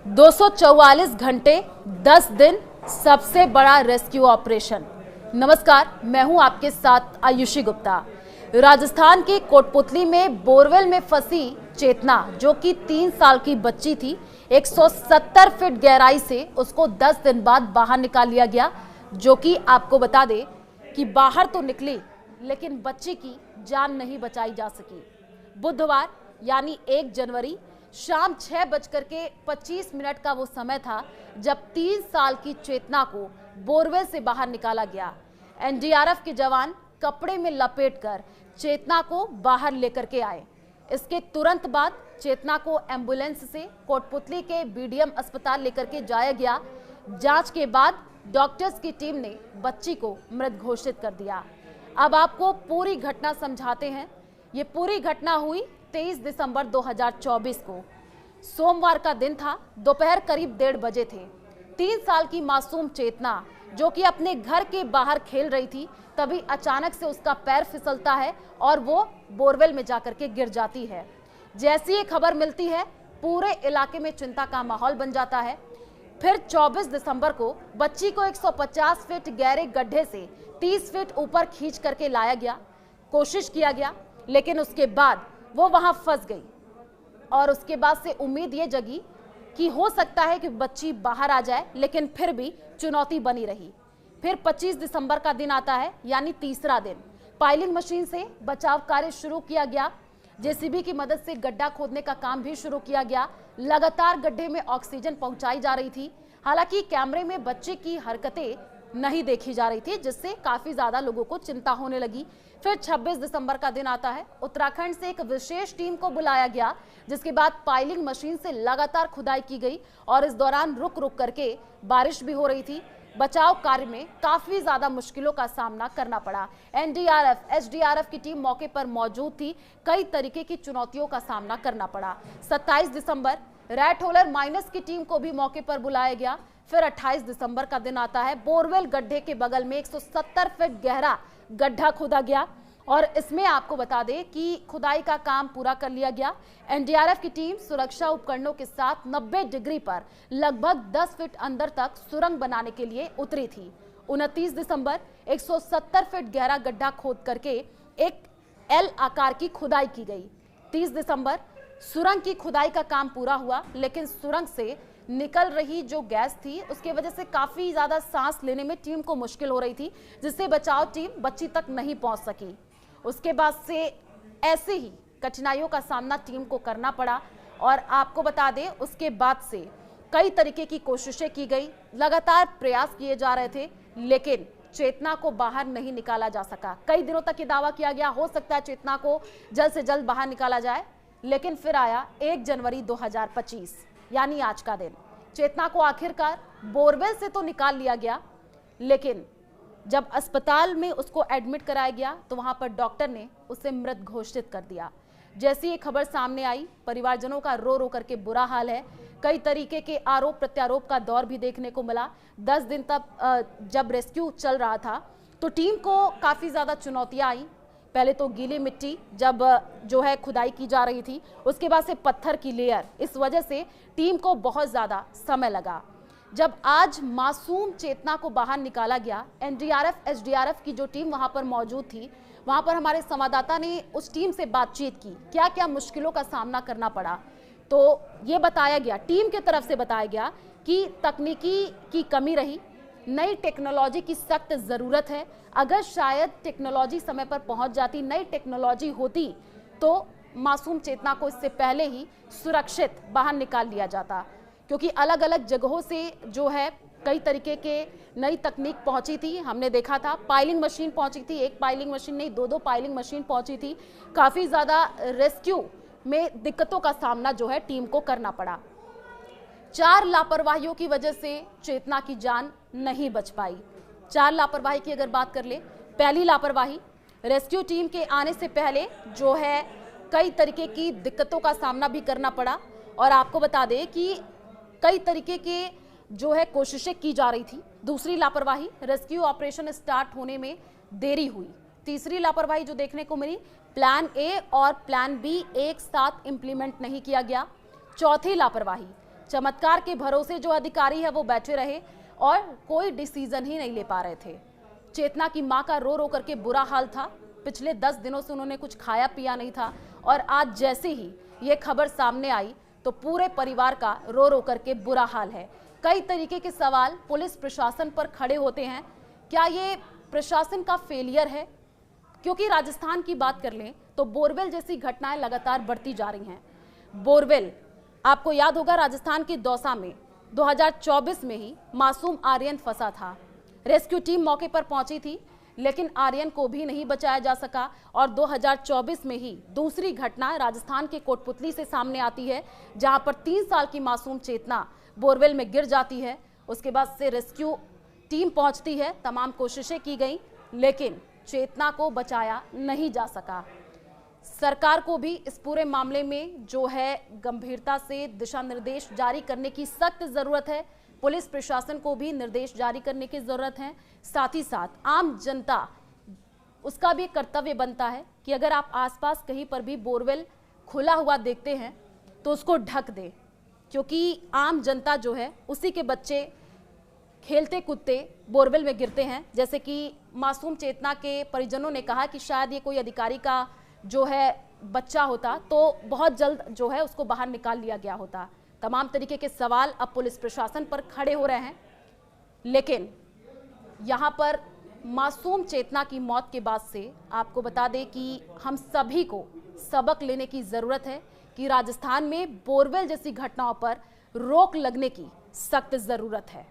244 घंटे 10 दिन सबसे बड़ा रेस्क्यू ऑपरेशन। नमस्कार, मैं हूं आपके साथ आयुषी गुप्ता। राजस्थान के कोटपुतली में बोरवेल में फंसी चेतना, जो कि 3 साल की बच्ची थी, 170 फीट गहराई से उसको 10 दिन बाद बाहर निकाल लिया गया। जो कि आपको बता दे कि बाहर तो निकली, लेकिन बच्ची की जान नहीं बचाई जा सकी। बुधवार यानी 1 जनवरी शाम 6:25 का वो समय था जब 3 साल की चेतना को बोरवेल से बाहर निकाला गया। एनडीआरएफ के जवान कपड़े में लपेटकर चेतना को बाहर लेकर के आए। इसके तुरंत बाद चेतना को एम्बुलेंस से कोटपुतली के बीडीएम अस्पताल लेकर के जाया गया। जांच के बाद डॉक्टर्स की टीम ने बच्ची को मृत घोषित कर दिया। अब आपको पूरी घटना समझाते हैं। ये पूरी घटना हुई 23 दिसंबर 2024 को। सोमवार का दिन था, दोपहर करीब 1:30 बजे थे। 3 साल की मासूम चेतना, जो कि अपने घर के बाहर खेल रही थी, तभी अचानक से उसका पैर फिसलता है और वो बोरवेल में जाकर के गिर जाती है। जैसी ये खबर मिलती है, पूरे इलाके में चिंता का माहौल बन जाता है। फिर 24 दिसंबर को बच्ची को 150 फीट गहरे गड्ढे से 30 फीट ऊपर खींच करके लाया गया। कोशिश किया गया, लेकिन उसके बाद वो वहां फंस गई और उसके बाद से उम्मीद ये जगी कि हो सकता है कि बच्ची बाहर आ जाए, लेकिन फिर भी चुनौती बनी रही। फिर 25 दिसंबर का दिन आता है, यानी तीसरा दिन। पाइलिंग मशीन से बचाव कार्य शुरू किया गया। जेसीबी की मदद से गड्ढा खोदने का काम भी शुरू किया गया। लगातार गड्ढे में ऑक्सीजन पहुंचाई जा रही थी। हालांकि कैमरे में बच्चे की हरकतें नहीं देखी जा रही थी, जिससे काफी ज्यादा लोगों को चिंता होने लगी। फिर 26 दिसंबर का दिन आता है। उत्तराखंड से एक विशेष टीम को बुलाया गया, जिसके बाद पाइलिंग मशीन से लगातार खुदाई की गई और इस दौरान रुक रुक करके बारिश भी हो रही थी। बचाव कार्य में काफी ज्यादा मुश्किलों का सामना करना पड़ा। एनडीआरएफ, एसडीआरएफ की टीम मौके पर मौजूद थी। कई तरीके की चुनौतियों का सामना करना पड़ा। 27 दिसंबर रेड होलर माइनस की टीम को भी मौके पर बुलाया गया। फिर 28 दिसंबर का दिन आता है। बोरवेल गड्ढे के बगल में 170 फीट गहरा गड्ढा खोदा गया और इसमें आपको बता दें कि खुदाई का काम पूरा कर लिया गया। एनडीआरएफ की टीम सुरक्षा उपकरणों के साथ 90 डिग्री पर लगभग 10 फीट अंदर तक सुरंग बनाने के लिए उतरी थी। 29 दिसंबर 170 फीट गहरा गड्ढा खोद करके एक एल आकार की खुदाई की गई। 30 दिसंबर सुरंग की खुदाई का काम पूरा हुआ, लेकिन सुरंग से निकल रही जो गैस थी, उसके वजह से काफी ज्यादा सांस लेने में टीम को मुश्किल हो रही थी, जिससे बचाव टीम बच्ची तक नहीं पहुंच सकी। उसके बाद से ऐसे ही कठिनाइयों का सामना टीम को करना पड़ा और आपको बता दें, उसके बाद से कई तरीके की कोशिशें की गई, लगातार प्रयास किए जा रहे थे, लेकिन चेतना को बाहर नहीं निकाला जा सका। कई दिनों तक ये दावा किया गया हो सकता है चेतना को जल्द से जल्द बाहर निकाला जाए, लेकिन फिर आया 1 जनवरी 2025 यानी आज का दिन। चेतना को आखिरकार बोरवेल से तो निकाल लिया गया, लेकिन जब अस्पताल में उसको एडमिट कराया गया तो वहां पर डॉक्टर ने उसे मृत घोषित कर दिया। जैसी ये खबर सामने आई, परिवारजनों का रो रो करके बुरा हाल है। कई तरीके के आरोप प्रत्यारोप का दौर भी देखने को मिला। 10 दिन तक जब रेस्क्यू चल रहा था तो टीम को काफी ज्यादा चुनौतियां आई। पहले तो गीली मिट्टी जब जो है खुदाई की जा रही थी, उसके बाद से पत्थर की लेयर, इस वजह से टीम को बहुत ज़्यादा समय लगा। जब आज मासूम चेतना को बाहर निकाला गया, एनडीआरएफ, एसडीआरएफ की जो टीम वहां पर मौजूद थी, वहां पर हमारे संवाददाता ने उस टीम से बातचीत की, क्या क्या मुश्किलों का सामना करना पड़ा। तो ये बताया गया, टीम की तरफ से बताया गया कि तकनीकी की कमी रही, नई टेक्नोलॉजी की सख्त ज़रूरत है। अगर शायद टेक्नोलॉजी समय पर पहुंच जाती, नई टेक्नोलॉजी होती, तो मासूम चेतना को इससे पहले ही सुरक्षित बाहर निकाल लिया जाता, क्योंकि अलग अलग जगहों से जो है कई तरीके के नई तकनीक पहुंची थी। हमने देखा था पाइलिंग मशीन पहुंची थी, एक पाइलिंग मशीन नहीं, 2 पाइलिंग मशीन पहुंची थी। काफ़ी ज़्यादा रेस्क्यू में दिक्कतों का सामना जो है टीम को करना पड़ा। 4 लापरवाहियों की वजह से चेतना की जान नहीं बच पाई। 4 लापरवाही की अगर बात कर ले, पहली लापरवाही, रेस्क्यू टीम के आने से पहले जो है कई तरीके की दिक्कतों का सामना भी करना पड़ा और आपको बता दें कि कई तरीके के जो है कोशिशें की जा रही थी। दूसरी लापरवाही, रेस्क्यू ऑपरेशन स्टार्ट होने में देरी हुई। तीसरी लापरवाही जो देखने को मिली, प्लान ए और प्लान बी एक साथ इंप्लीमेंट नहीं किया गया। चौथी लापरवाही, चमत्कार के भरोसे जो अधिकारी है वो बैठे रहे और कोई डिसीजन ही नहीं ले पा रहे थे। चेतना की मां का रो रो करके बुरा हाल था। पिछले 10 दिनों से उन्होंने कुछ खाया पिया नहीं था और आज जैसे ही ये खबर सामने आई तो पूरे परिवार का रो रो करके बुरा हाल है। कई तरीके के सवाल पुलिस प्रशासन पर खड़े होते हैं। क्या ये प्रशासन का फेलियर है? क्योंकि राजस्थान की बात कर लें तो बोरवेल जैसी घटनाएं लगातार बढ़ती जा रही हैं। बोरवेल, आपको याद होगा, राजस्थान के दौसा में 2024 में ही मासूम आर्यन फंसा था। रेस्क्यू टीम मौके पर पहुंची थी लेकिन आर्यन को भी नहीं बचाया जा सका और 2024 में ही दूसरी घटना राजस्थान के कोटपुतली से सामने आती है, जहां पर 3 साल की मासूम चेतना बोरवेल में गिर जाती है। उसके बाद से रेस्क्यू टीम पहुंचती है, तमाम कोशिशें की गई लेकिन चेतना को बचाया नहीं जा सका। सरकार को भी इस पूरे मामले में जो है गंभीरता से दिशा निर्देश जारी करने की सख्त जरूरत है। पुलिस प्रशासन को भी निर्देश जारी करने की जरूरत है। साथ ही साथ आम जनता, उसका भी कर्तव्य बनता है कि अगर आप आसपास कहीं पर भी बोरवेल खुला हुआ देखते हैं तो उसको ढक दें, क्योंकि आम जनता जो है उसी के बच्चे खेलते कूदते बोरवेल में गिरते हैं। जैसे कि मासूम चेतना के परिजनों ने कहा कि शायद ये कोई अधिकारी का जो है बच्चा होता तो बहुत जल्द जो है उसको बाहर निकाल लिया गया होता। तमाम तरीके के सवाल अब पुलिस प्रशासन पर खड़े हो रहे हैं, लेकिन यहाँ पर मासूम चेतना की मौत के बाद से आपको बता दें कि हम सभी को सबक लेने की ज़रूरत है कि राजस्थान में बोरवेल जैसी घटनाओं पर रोक लगने की सख्त ज़रूरत है।